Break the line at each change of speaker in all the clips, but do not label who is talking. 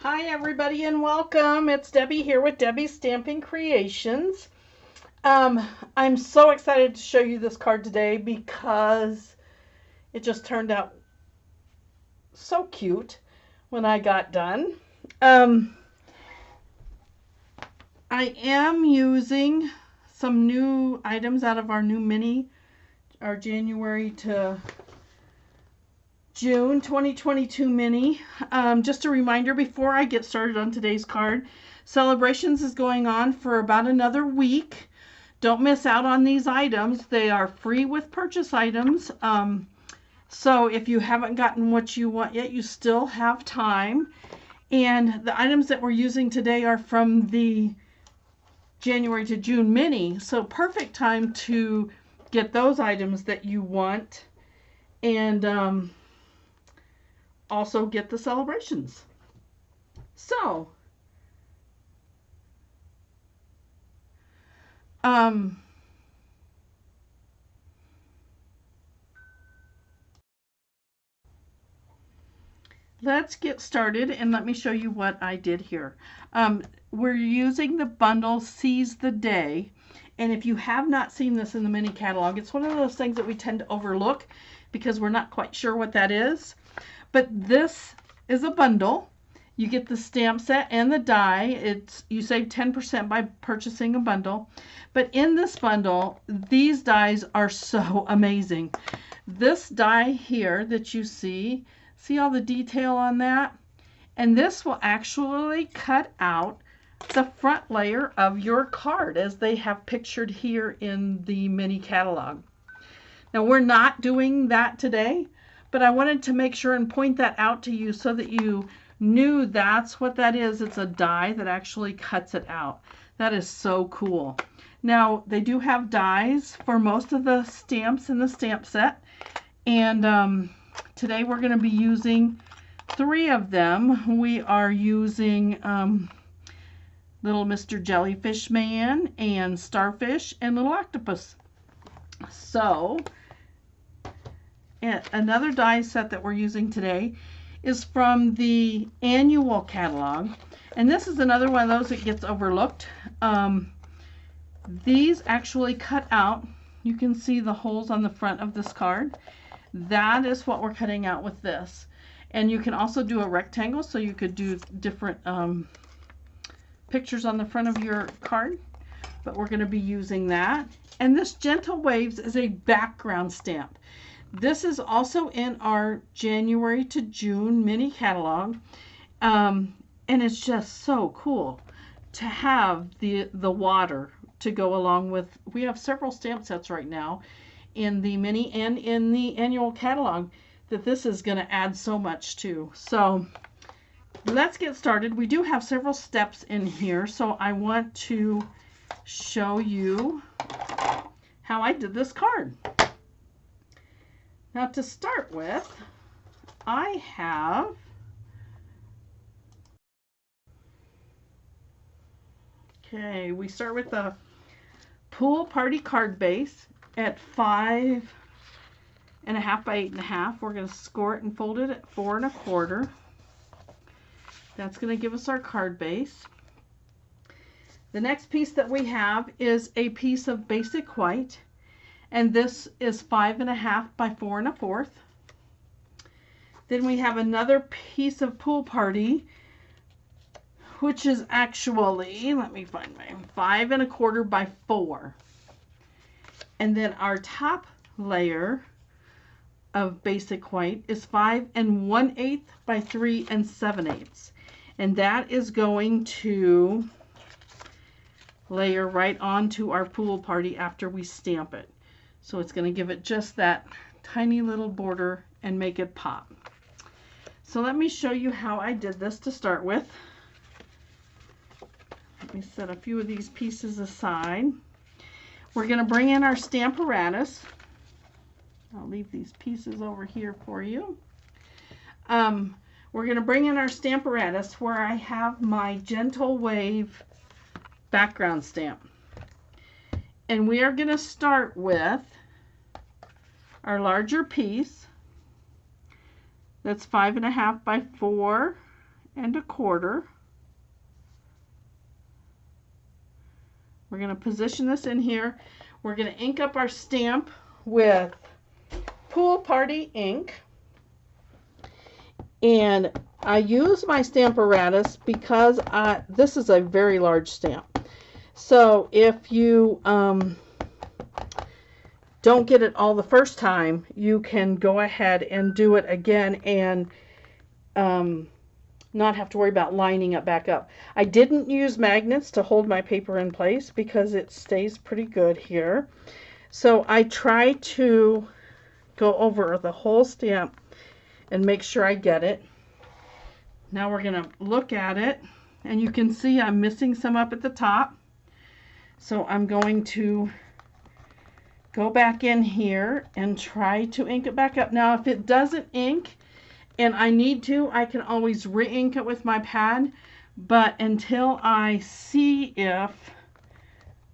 Hi everybody and welcome. It's Debbie here with Debbie's Stamping Creations. I'm so excited to show you this card today because it just turned out so cute when I got done. I am using some new items out of our new mini, our January to June 2022 mini. Just a reminder before I get started on today's card, Celebrations is going on for about another week. Don't miss out on these items. They are free with purchase items. So if you haven't gotten what you want yet, you still have time. And the items that we're using today are from the January to June mini. So perfect time to get those items that you want. And also get the celebrations. So, let's get started and let me show you what I did here. We're using the bundle Seize the Day. And if you have not seen this in the mini catalog, it's one of those things that we tend to overlook because we're not quite sure what that is. But this is a bundle. You get the stamp set and the die. You save 10% by purchasing a bundle. But in this bundle, these dies are so amazing. This die here that you see all the detail on that? And this will actually cut out the front layer of your card as they have pictured here in the mini catalog. Now we're not doing that today, but I wanted to make sure and point that out to you so that you knew that's what that is. It's a die that actually cuts it out. That is so cool. Now they do have dies for most of the stamps in the stamp set, and today we're going to be using 3 of them. We are using Little Mr. Jellyfish Man and Starfish and Little Octopus. So another die set that we're using today is from the annual catalog, and this is another one of those that gets overlooked. These actually cut out. You can see the holes on the front of this card. That is what we're cutting out with this. And you can also do a rectangle, so you could do different pictures on the front of your card, but we're going to be using that. And this Gentle Waves is a background stamp. This is also in our January to June mini catalog, and it's just so cool to have the water to go along with. We have several stamp sets right now in the mini and in the annual catalog that this is going to add so much to. So let's get started. We do have several steps in here, so I want to show you how I did this card. Now to start with, I have we start with the Pool Party card base at 5.5 by 8.5. We're going to score it and fold it at 4 1/4. That's going to give us our card base. The next piece that we have is a piece of basic white, and this is 5.5 by 4 1/4. Then we have another piece of Pool Party, which is actually, let me find my 5 1/4 by 4. And then our top layer of basic white is 5 1/8 by 3 7/8. And that is going to layer right onto our Pool Party after we stamp it. So it's going to give it just that tiny little border and make it pop. So let me show you how I did this to start with. Let me set a few of these pieces aside. We're going to bring in our stamp apparatus. I'll leave these pieces over here for you. We're going to bring in our stamp apparatus where I have my Gentle Wave background stamp. And we are going to start with our larger piece. That's 5.5 by 4 1/4. We're going to position this in here. We're going to ink up our stamp with Pool Party ink. And I use my stamp apparatus because this is a very large stamp. So if you don't get it all the first time, you can go ahead and do it again and not have to worry about lining it back up. I didn't use magnets to hold my paper in place because it stays pretty good here. So I try to go over the whole stamp and make sure I get it. Now we're going to look at it, and you can see I'm missing some up at the top. So I'm going to go back in here and try to ink it back up. Now if it doesn't ink and I need to, I can always re-ink it with my pad, but until I see if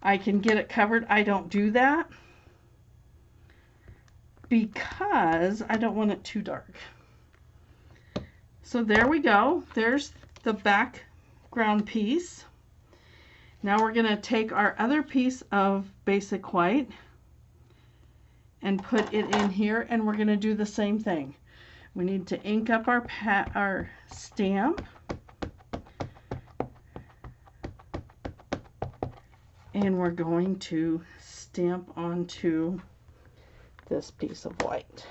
I can get it covered, I don't do that because I don't want it too dark. So there we go. There's the background piece. Now we're going to take our other piece of basic white and put it in here, and we're going to do the same thing. We need to ink up our stamp. And we're going to stamp onto this piece of white.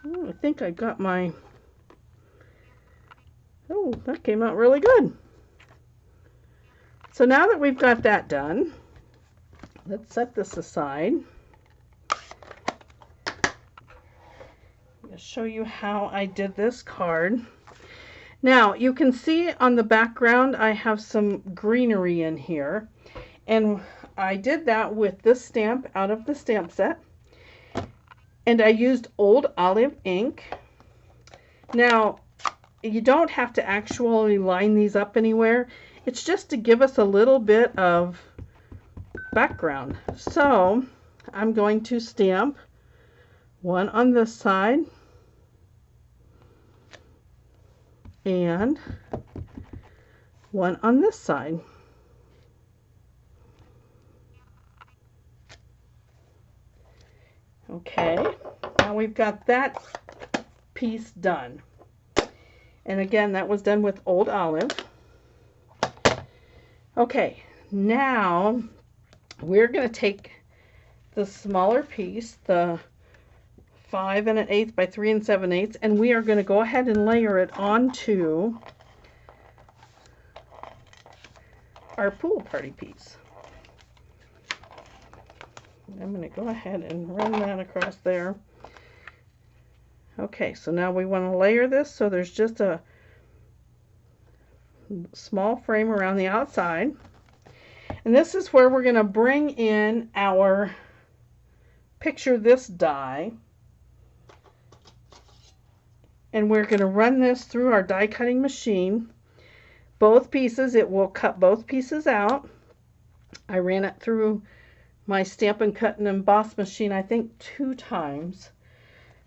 Oh, I think I got my... Oh, that came out really good. So now that we've got that done, let's set this aside. I'll show you how I did this card. Now you can see on the background I have some greenery in here, and I did that with this stamp out of the stamp set, and I used Old Olive ink. Now you don't have to actually line these up anywhere, it's just to give us a little bit of background. So I'm going to stamp one on this side and one on this side. Okay, now we've got that piece done. And again, that was done with Old Olive. Okay, now we're going to take the smaller piece, the 5 1/8 by 3 7/8, and we are going to go ahead and layer it onto our Pool Party piece. I'm going to go ahead and run that across there. Okay, so now we want to layer this so there's just a small frame around the outside. And this is where we're going to bring in our Picture This die. And we're going to run this through our die cutting machine. Both pieces, it will cut both pieces out. I ran it through my Stampin' Cut and Emboss machine, I think 2 times.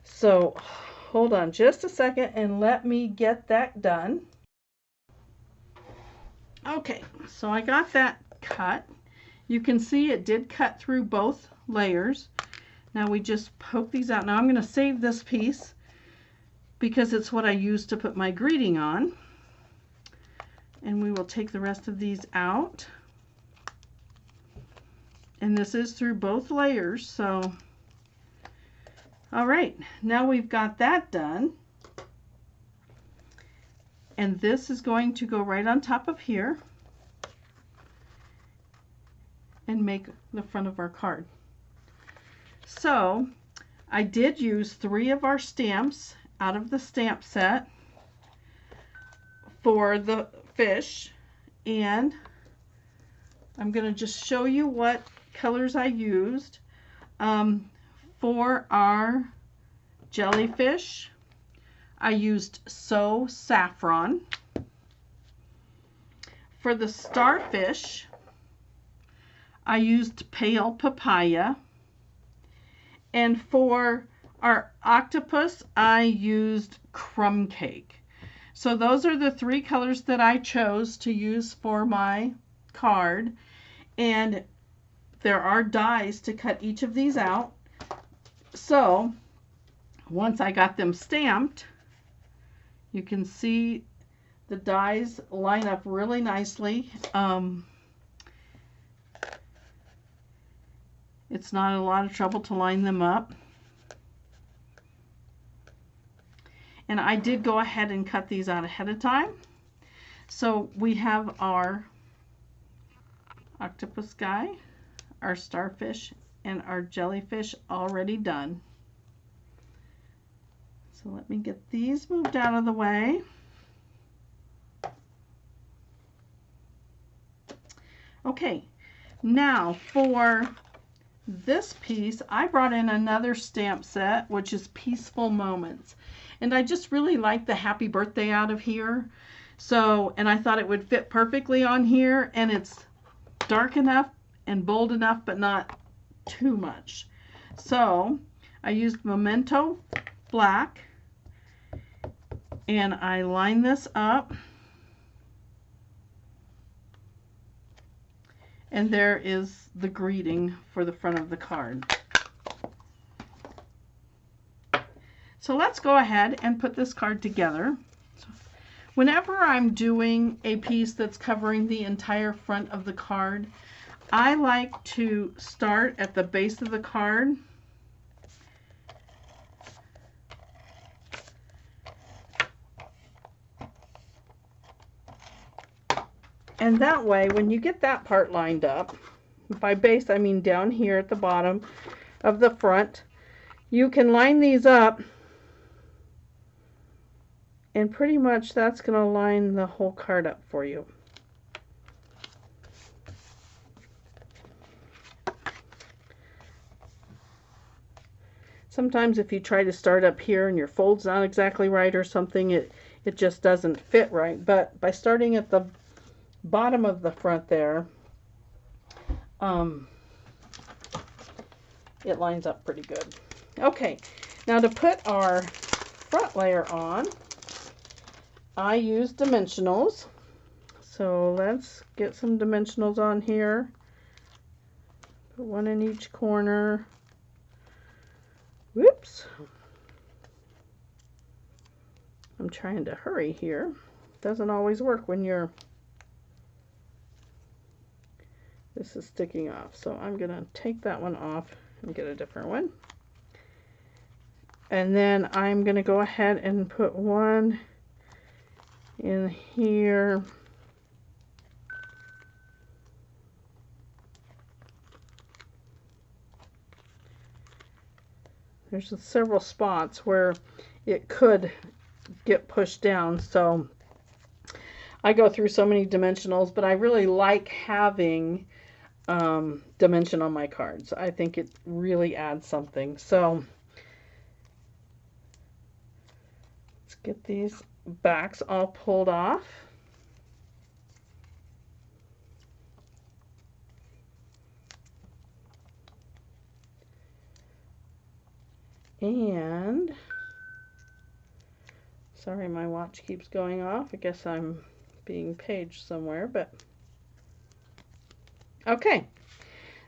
So hold on just a second and let me get that done. Okay, so I got that cut. You can see it did cut through both layers. Now we just poke these out. Now I'm going to save this piece because it's what I used to put my greeting on. And we will take the rest of these out. And this is through both layers, so all right, now we've got that done. And this is going to go right on top of here and make the front of our card. So I did use 3 of our stamps out of the stamp set for the fish, and I'm going to just show you what colors I used. For our jellyfish, I used So Saffron. For the starfish, I used Pale Papaya. And for our octopus, I used crumb cake. So those are the 3 colors that I chose to use for my card. And there are dies to cut each of these out. So once I got them stamped, you can see the dies line up really nicely. It's not a lot of trouble to line them up. And I did go ahead and cut these out ahead of time. So we have our octopus guy, our starfish, and our jellyfish already done. So let me get these moved out of the way. Okay, now for this piece, I brought in another stamp set, which is Peaceful Moments. And I just really like the happy birthday out of here. So, and I thought it would fit perfectly on here, and it's dark enough and bold enough, but not too much. So I used Memento Black, and I line this up. And there is the greeting for the front of the card. So let's go ahead and put this card together. So whenever I'm doing a piece that's covering the entire front of the card, I like to start at the base of the card. And that way, when you get that part lined up, by base I mean down here at the bottom of the front, you can line these up, and pretty much that's going to line the whole card up for you. Sometimes if you try to start up here and your fold's not exactly right or something, it just doesn't fit right. But by starting at the bottom of the front there, it lines up pretty good. Okay, now to put our front layer on, I use dimensionals. So let's get some dimensionals on here. Put one in each corner. Whoops. I'm trying to hurry here. Doesn't always work when you're... This is sticking off, so I'm going to take that one off and get a different one. And then I'm going to go ahead and put one in here. There's several spots where it could get pushed down, so I go through so many dimensionals, but I really like having dimension on my cards. I think it really adds something. So let's get these backs all pulled off. And sorry, my watch keeps going off. I guess I'm being paged somewhere, but okay.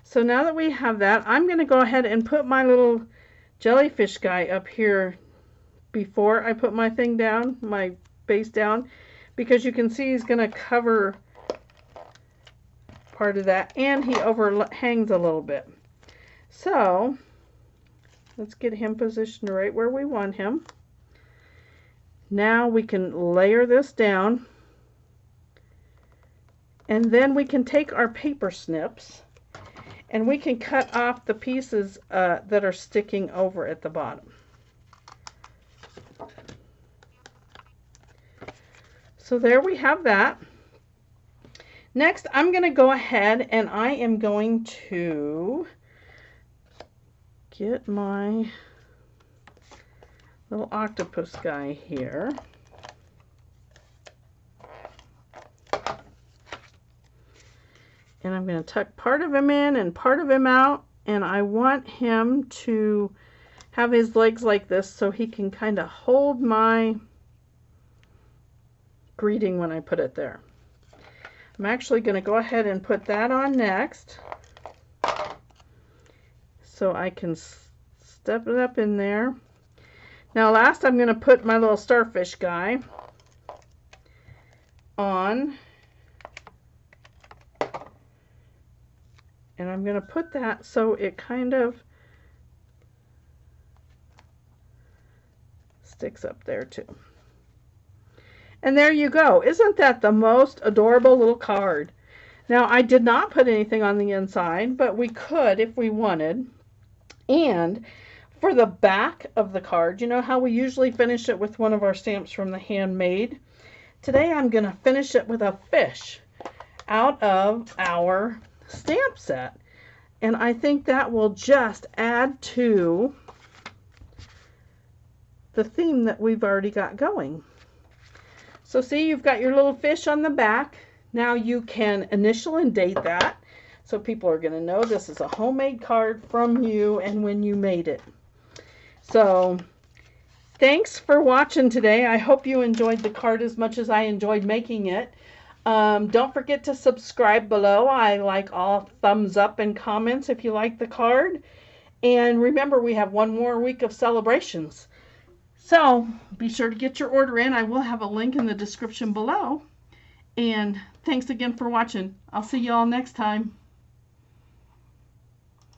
So now that we have that, I'm going to go ahead and put my little jellyfish guy up here before I put my thing down, my base down, because you can see he's going to cover part of that, and he overhangs a little bit. So let's get him positioned right where we want him. Now we can layer this down, and then we can take our paper snips and we can cut off the pieces that are sticking over at the bottom. So there we have that. Next, I'm going to go ahead and I am going to get my little octopus guy here. And I'm going to tuck part of him in and part of him out, and I want him to have his legs like this so he can kind of hold my greeting when I put it there. I'm actually going to go ahead and put that on next so I can step it up in there. Now last I'm going to put my little starfish guy on, and I'm going to put that so it kind of sticks up there too. And there you go. Isn't that the most adorable little card? Now I did not put anything on the inside, but we could if we wanted. And for the back of the card, you know how we usually finish it with one of our stamps from the handmade? Today I'm going to finish it with a fish out of our stamp set. And I think that will just add to the theme that we've already got going. So see, you've got your little fish on the back. Now you can initial and date that, so people are going to know this is a homemade card from you and when you made it. So thanks for watching today. I hope you enjoyed the card as much as I enjoyed making it. Don't forget to subscribe below. I like all thumbs up and comments if you like the card. And remember, we have one more week of celebrations. So be sure to get your order in. I will have a link in the description below. And thanks again for watching. I'll see you all next time.